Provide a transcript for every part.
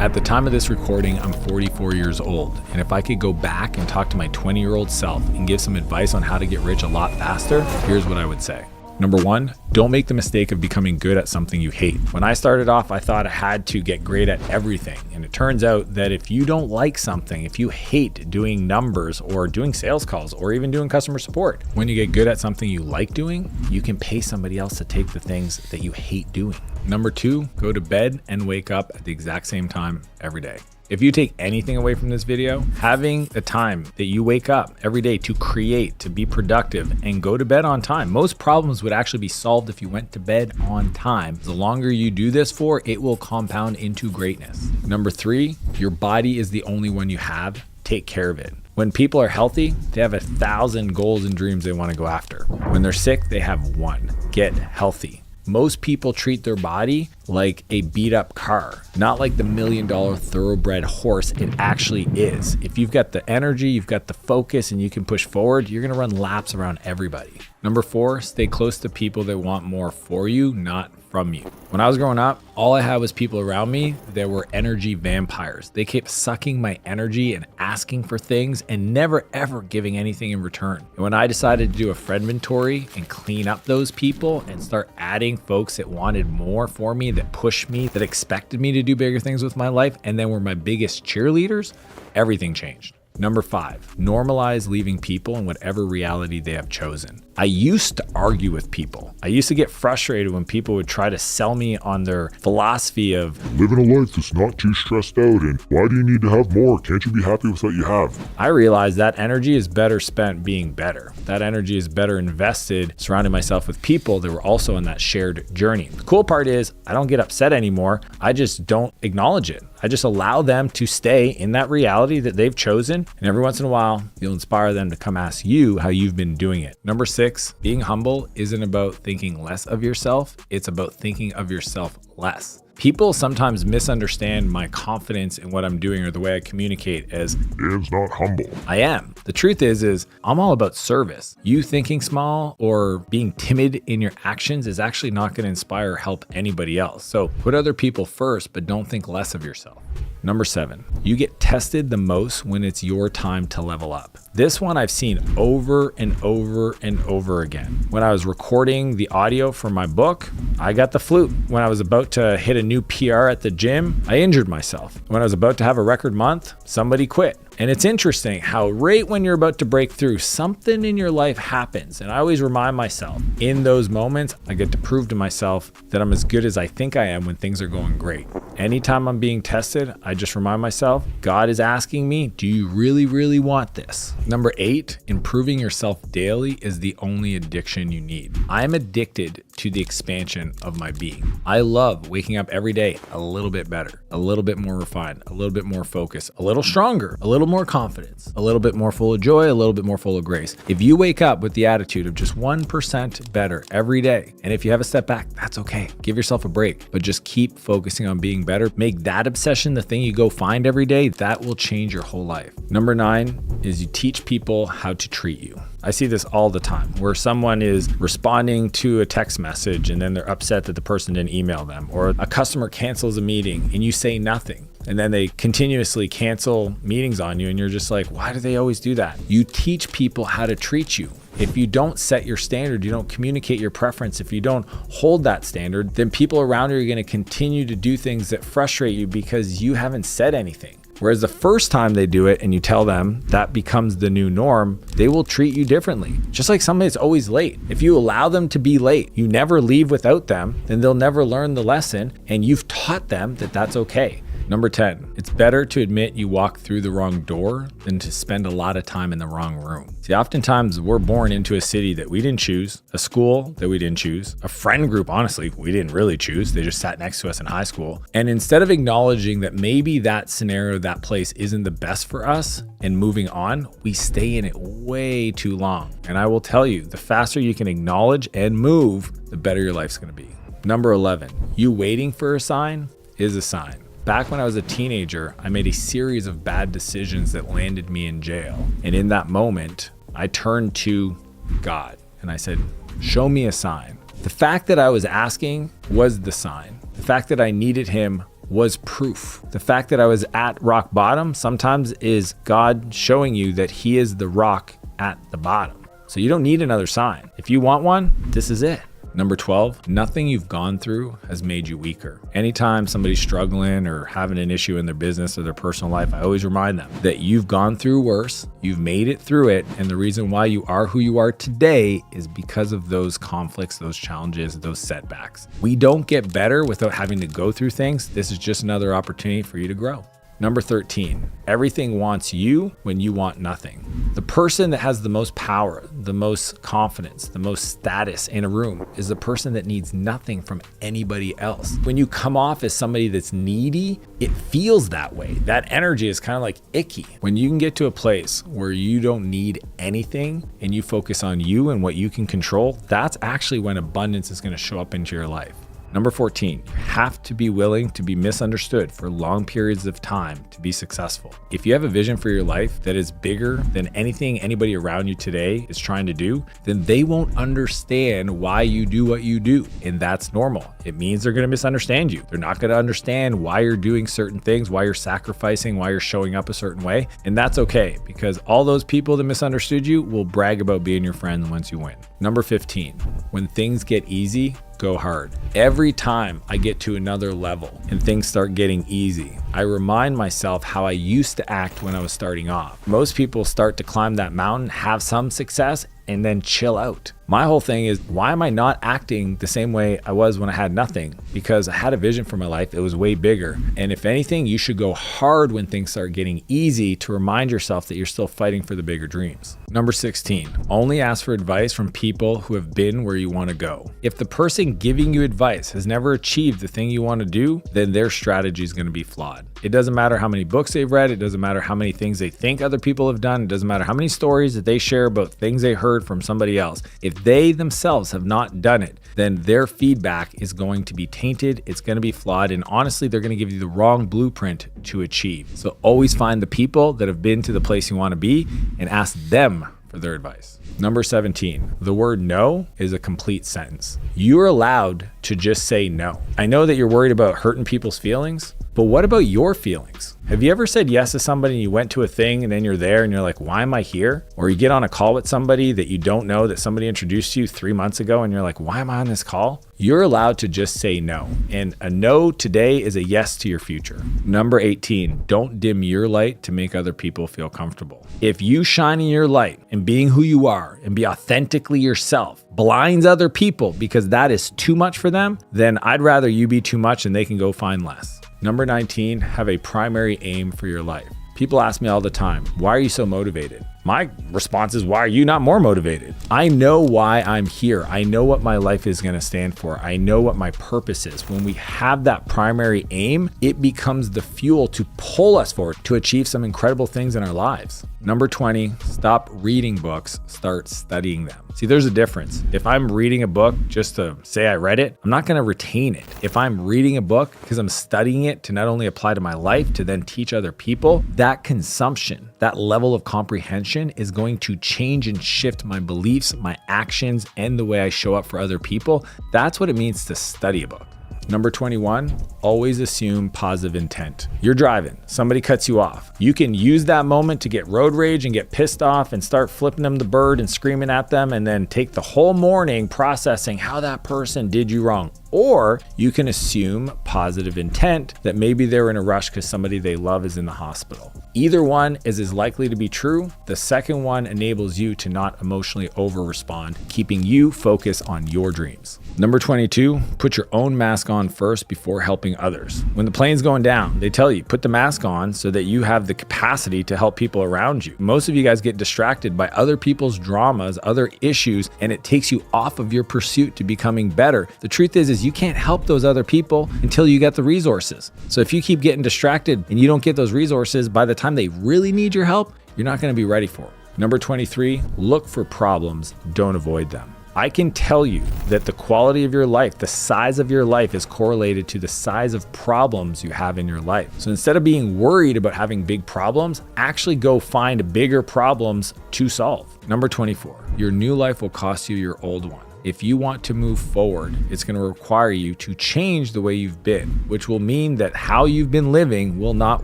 At the time of this recording, I'm 44 years old, and if I could go back and talk to my 20-year-old self and give some advice on how to get rich a lot faster, here's what I would say. Number one, don't make the mistake of becoming good at something you hate. When I started off, I thought I had to get great at everything. And it turns out that if you don't like something, if you hate doing numbers or doing sales calls or even doing customer support, when you get good at something you like doing, you can pay somebody else to take the things that you hate doing. Number two, go to bed and wake up at the exact same time every day. If you take anything away from this video, having the time that you wake up every day to create, to be productive, and go to bed on time. Most problems would actually be solved if you went to bed on time. The longer you do this for, it will compound into greatness. Number three, your body is the only one you have. Take care of it. When people are healthy, they have 1,000 goals and dreams they want to go after. When they're sick, they have one. Get healthy. Most people treat their body like a beat up car, not like the $1 million thoroughbred horse it actually is. If you've got the energy, you've got the focus, and you can push forward, you're gonna run laps around everybody. Number four, stay close to people that want more for you, not from you. When I was growing up, all I had was people around me that were energy vampires. They kept sucking my energy and asking for things and never ever giving anything in return. And when I decided to do a friend inventory and clean up those people and start adding folks that wanted more for me, that pushed me, that expected me to do bigger things with my life, and then were my biggest cheerleaders, everything changed. Number five, normalize leaving people in whatever reality they have chosen. I used to argue with people. I used to get frustrated when people would try to sell me on their philosophy of living a life that's not too stressed out, and why do you need to have more? Can't you be happy with what you have? I realized that energy is better spent being better. That energy is better invested surrounding myself with people that were also on that shared journey. The cool part is I don't get upset anymore. I just don't acknowledge it. I just allow them to stay in that reality that they've chosen. And every once in a while, you'll inspire them to come ask you how you've been doing it. Number six, being humble isn't about thinking less of yourself. It's about thinking of yourself less. People sometimes misunderstand my confidence in what I'm doing or the way I communicate as Dan's not humble. I am. The truth is I'm all about service. You thinking small or being timid in your actions is actually not going to inspire or help anybody else. So put other people first, but don't think less of yourself. Number seven, you get tested the most when it's your time to level up. This one I've seen over and over and over again. When I was recording the audio for my book, I got the flu. When I was about to hit a new PR at the gym, I injured myself. When I was about to have a record month, somebody quit. And it's interesting how right when you're about to break through, something in your life happens. And I always remind myself, in those moments, I get to prove to myself that I'm as good as I think I am when things are going great. Anytime I'm being tested, I just remind myself, God is asking me, do you really, really want this? Number eight, improving yourself daily is the only addiction you need. I'm addicted to the expansion of my being. I love waking up every day a little bit better, a little bit more refined, a little bit more focused, a little stronger, a little more confidence, a little bit more full of joy, a little bit more full of grace. If you wake up with the attitude of just 1% better every day, and if you have a step back, that's okay. Give yourself a break, but just keep focusing on being better. Make that obsession the thing you go find every day. That will change your whole life. Number nine is you teach people how to treat you. I see this all the time where someone is responding to a text message and then they're upset that the person didn't email them, or a customer cancels a meeting and you say nothing. And then they continuously cancel meetings on you and you're just like, why do they always do that? You teach people how to treat you. If you don't set your standard, you don't communicate your preference, if you don't hold that standard, then people around you are going to continue to do things that frustrate you because you haven't said anything. Whereas the first time they do it and you tell them that becomes the new norm, they will treat you differently. Just like somebody that's always late. If you allow them to be late, you never leave without them, then they'll never learn the lesson and you've taught them that that's okay. Number 10, it's better to admit you walked through the wrong door than to spend a lot of time in the wrong room. See, oftentimes we're born into a city that we didn't choose, a school that we didn't choose, a friend group, honestly, we didn't really choose. They just sat next to us in high school. And instead of acknowledging that maybe that scenario, that place isn't the best for us and moving on, we stay in it way too long. And I will tell you, the faster you can acknowledge and move, the better your life's gonna be. Number 11, you waiting for a sign is a sign. Back when I was a teenager, I made a series of bad decisions that landed me in jail. And in that moment, I turned to God and I said, show me a sign. The fact that I was asking was the sign. The fact that I needed him was proof. The fact that I was at rock bottom sometimes is God showing you that He is the rock at the bottom. So you don't need another sign. If you want one, this is it. Number 12, nothing you've gone through has made you weaker. Anytime somebody's struggling or having an issue in their business or their personal life, I always remind them that you've gone through worse, you've made it through it, and the reason why you are who you are today is because of those conflicts, those challenges, those setbacks. We don't get better without having to go through things. This is just another opportunity for you to grow. Number 13, everything wants you when you want nothing. The person that has the most power, the most confidence, the most status in a room is the person that needs nothing from anybody else. When you come off as somebody that's needy, it feels that way. That energy is kind of like icky. When you can get to a place where you don't need anything and you focus on you and what you can control, that's actually when abundance is going to show up into your life. Number 14, you have to be willing to be misunderstood for long periods of time to be successful. If you have a vision for your life that is bigger than anything anybody around you today is trying to do, then they won't understand why you do what you do. And that's normal. It means they're going to misunderstand you. They're not going to understand why you're doing certain things, why you're sacrificing, why you're showing up a certain way. And that's okay, because all those people that misunderstood you will brag about being your friend once you win. Number 15, when things get easy, go hard. Every time I get to another level and things start getting easy, I remind myself how I used to act when I was starting off. Most people start to climb that mountain, have some success, and then chill out. My whole thing is, why am I not acting the same way I was when I had nothing? Because I had a vision for my life. It was way bigger. And if anything, you should go hard when things start getting easy to remind yourself that you're still fighting for the bigger dreams. Number 16, only ask for advice from people who have been where you want to go. If the person giving you advice has never achieved the thing you want to do, then their strategy is going to be flawed. It doesn't matter how many books they've read. It doesn't matter how many things they think other people have done. It doesn't matter how many stories that they share about things they heard from somebody else. If they themselves have not done it, then their feedback is going to be tainted. It's going to be flawed. And honestly, they're going to give you the wrong blueprint to achieve. So always find the people that have been to the place you want to be and ask them for their advice. Number 17, the word no is a complete sentence. You're allowed to just say no. I know that you're worried about hurting people's feelings, but what about your feelings? Have you ever said yes to somebody and you went to a thing and then you're there and you're like, why am I here? Or you get on a call with somebody that you don't know that somebody introduced to you 3 months ago and you're like, why am I on this call? You're allowed to just say no. And a no today is a yes to your future. Number 18, don't dim your light to make other people feel comfortable. If you shining your light and being who you are and be authentically yourself blinds other people because that is too much for them, then I'd rather you be too much and they can go find less. Number 19, have a primary aim for your life. People ask me all the time, why are you so motivated? My response is, why are you not more motivated? I know why I'm here. I know what my life is going to stand for. I know what my purpose is. When we have that primary aim, it becomes the fuel to pull us forward to achieve some incredible things in our lives. Number 20, stop reading books, start studying them. See, there's a difference. If I'm reading a book just to say I read it, I'm not going to retain it. If I'm reading a book because I'm studying it to not only apply to my life, to then teach other people, that consumption, that level of comprehension is going to change and shift my beliefs, my actions, and the way I show up for other people. That's what it means to study a book. Number 21, always assume positive intent. You're driving, somebody cuts you off. You can use that moment to get road rage and get pissed off and start flipping them the bird and screaming at them and then take the whole morning processing how that person did you wrong. Or you can assume positive intent that maybe they're in a rush because somebody they love is in the hospital. Either one is as likely to be true. The second one enables you to not emotionally over-respond, keeping you focused on your dreams. Number 22, put your own mask on first before helping others. When the plane's going down, they tell you, put the mask on so that you have the capacity to help people around you. Most of you guys get distracted by other people's dramas, other issues, and it takes you off of your pursuit to becoming better. The truth is you can't help those other people until you get the resources. So if you keep getting distracted and you don't get those resources, by the time they really need your help, you're not going to be ready for it. Number 23, look for problems, don't avoid them. I can tell you that the quality of your life, the size of your life is correlated to the size of problems you have in your life. So instead of being worried about having big problems, actually go find bigger problems to solve. Number 24, your new life will cost you your old one. If you want to move forward, it's going to require you to change the way you've been, which will mean that how you've been living will not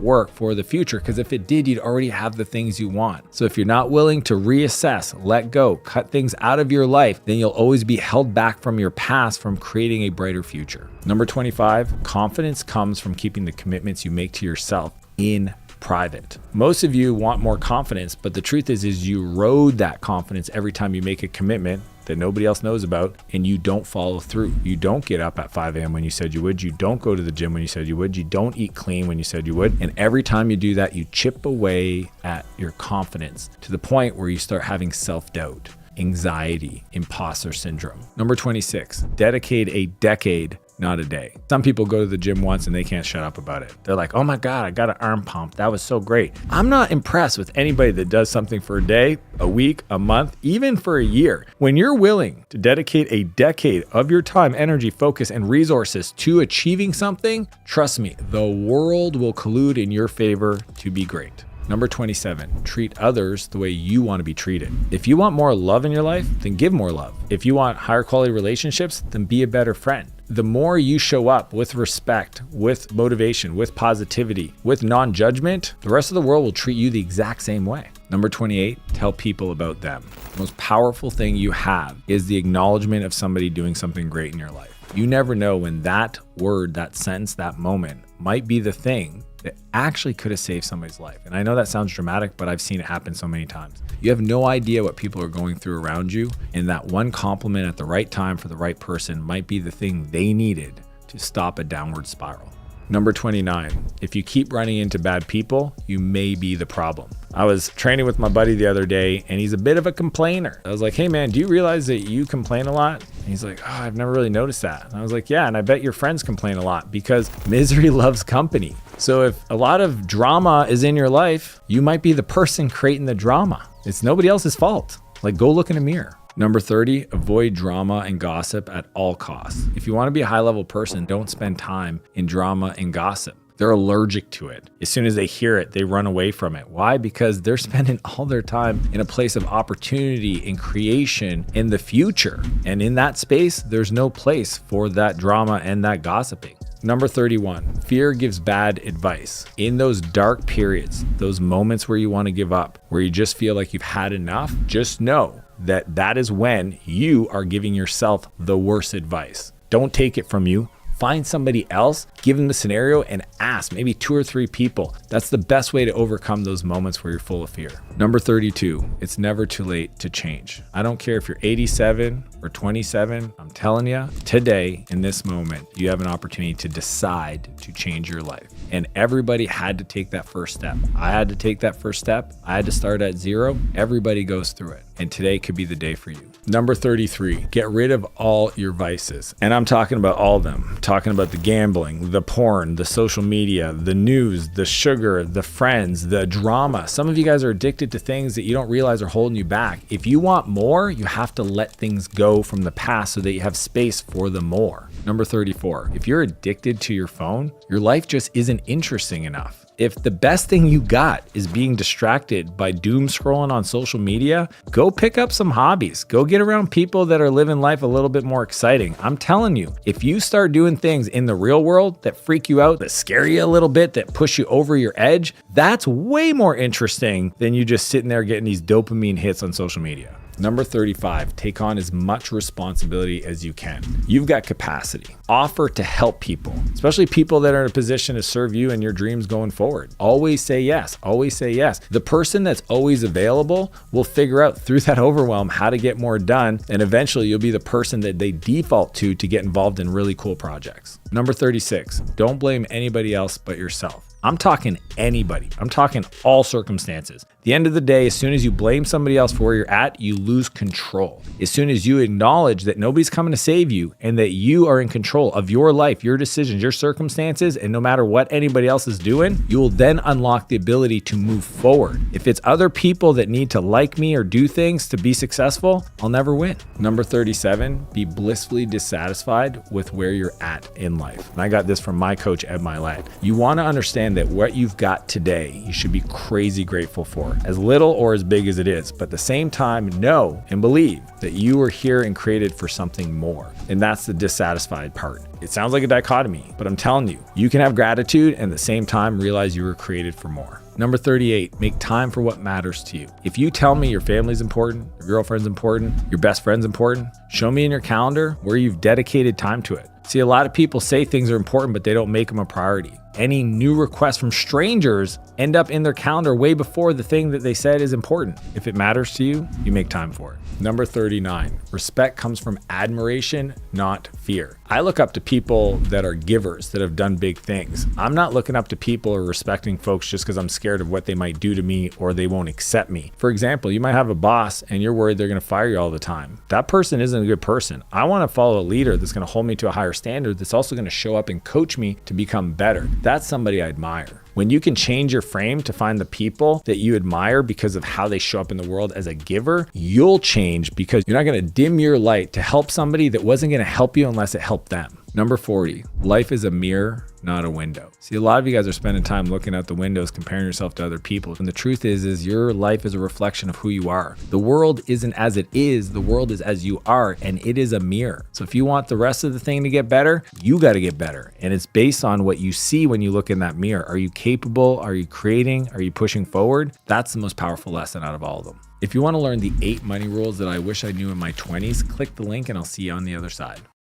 work for the future, because if it did, you'd already have the things you want. So if you're not willing to reassess, let go, cut things out of your life, then you'll always be held back from your past from creating a brighter future. Number 25, confidence comes from keeping the commitments you make to yourself in private. Most of you want more confidence, but the truth is you erode that confidence every time you make a commitment that nobody else knows about and you don't follow through. You don't get up at 5 a.m. when you said you would. You don't go to the gym when you said you would. You don't eat clean when you said you would. And every time you do that, you chip away at your confidence to the point where you start having self-doubt, anxiety, imposter syndrome. Number 26, dedicate a decade, not a day. Some people go to the gym once and they can't shut up about it. They're like, oh my God, I got an arm pump. That was so great. I'm not impressed with anybody that does something for a day, a week, a month, even for a year. When you're willing to dedicate a decade of your time, energy, focus, and resources to achieving something, trust me, the world will collude in your favor to be great. Number 27, treat others the way you want to be treated. If you want more love in your life, then give more love. If you want higher quality relationships, then be a better friend. The more you show up with respect, with motivation, with positivity, with non-judgment, the rest of the world will treat you the exact same way. Number 28, tell people about them. The most powerful thing you have is the acknowledgement of somebody doing something great in your life. You never know when that word, that sentence, that moment might be the thing that actually could have saved somebody's life. And I know that sounds dramatic, but I've seen it happen so many times. You have no idea what people are going through around you, and that one compliment at the right time for the right person might be the thing they needed to stop a downward spiral. Number 29, if you keep running into bad people, you may be the problem. I was training with my buddy the other day and he's a bit of a complainer. I was like, hey man, do you realize that you complain a lot? And he's like, oh, I've never really noticed that. And I was like, yeah, and I bet your friends complain a lot because misery loves company. So if a lot of drama is in your life, you might be the person creating the drama. It's nobody else's fault. Like, go look in a mirror. Number 30, avoid drama and gossip at all costs. If you want to be a high-level person, don't spend time in drama and gossip. They're allergic to it. As soon as they hear it, they run away from it. Why? Because they're spending all their time in a place of opportunity and creation in the future. And in that space, there's no place for that drama and that gossiping. Number 31, fear gives bad advice. In those dark periods, those moments where you want to give up, where you just feel like you've had enough, just know that that is when you are giving yourself the worst advice. Don't take it from you. Find somebody else, give them the scenario and ask maybe 2 or 3 people. That's the best way to overcome those moments where you're full of fear. Number 32, it's never too late to change. I don't care if you're 87 or 27, I'm telling you, today, in this moment, you have an opportunity to decide to change your life. And everybody had to take that first step. I had to take that first step. I had to start at 0. Everybody goes through it. And today could be the day for you. Number 33, get rid of all your vices. And I'm talking about all of them. I'm talking about the gambling, the porn, the social media, the news, the sugar, the friends, the drama. Some of you guys are addicted to things that you don't realize are holding you back. If you want more, you have to let things go from the past so that you have space for the more. Number 34, if you're addicted to your phone, your life just isn't interesting enough. If the best thing you got is being distracted by doom scrolling on social media, go pick up some hobbies. Go get around people that are living life a little bit more exciting. I'm telling you, if you start doing things in the real world that freak you out, that scare you a little bit, that push you over your edge, that's way more interesting than you just sitting there getting these dopamine hits on social media. Number 35, take on as much responsibility as you can. You've got capacity. Offer to help people, especially people that are in a position to serve you and your dreams going forward. Always say yes. Always say yes. The person that's always available will figure out through that overwhelm how to get more done, and eventually you'll be the person that they default to get involved in really cool projects. Number 36, don't blame anybody else but yourself. I'm talking anybody. I'm talking all circumstances. At the end of the day, as soon as you blame somebody else for where you're at, you lose control. As soon as you acknowledge that nobody's coming to save you and that you are in control of your life, your decisions, your circumstances, and no matter what anybody else is doing, you will then unlock the ability to move forward. If it's other people that need to like me or do things to be successful, I'll never win. Number 37, be blissfully dissatisfied with where you're at in life. And I got this from my coach, Ed Milet. You want to understand understand that what you've got today, you should be crazy grateful for, as little or as big as it is. But at the same time, know and believe that you were here and created for something more. And that's the dissatisfied part. It sounds like a dichotomy, but I'm telling you, you can have gratitude and at the same time realize you were created for more. Number 38, make time for what matters to you. If you tell me your family's important, your girlfriend's important, your best friend's important, show me in your calendar where you've dedicated time to it. See, a lot of people say things are important, but they don't make them a priority. Any new requests from strangers end up in their calendar way before the thing that they said is important. If it matters to you, you make time for it. Number 39, respect comes from admiration, not fear. I look up to people that are givers, that have done big things. I'm not looking up to people or respecting folks just because I'm scared of what they might do to me or they won't accept me. For example, you might have a boss and you're worried they're going to fire you all the time. That person isn't a good person. I want to follow a leader that's going to hold me to a higher standard, that's also going to show up and coach me to become better. That's somebody I admire. When you can change your frame to find the people that you admire because of how they show up in the world as a giver, you'll change because you're not going to dim your light to help somebody that wasn't going to help you unless it helped them. Number 40, life is a mirror, not a window. See, a lot of you guys are spending time looking out the windows, comparing yourself to other people. And the truth is your life is a reflection of who you are. The world isn't as it is, the world is as you are, and it is a mirror. So if you want the rest of the thing to get better, you got to get better. And it's based on what you see when you look in that mirror. Are you capable? Are you creating? Are you pushing forward? That's the most powerful lesson out of all of them. If you want to learn the 8 money rules that I wish I knew in my 20s, click the link and I'll see you on the other side.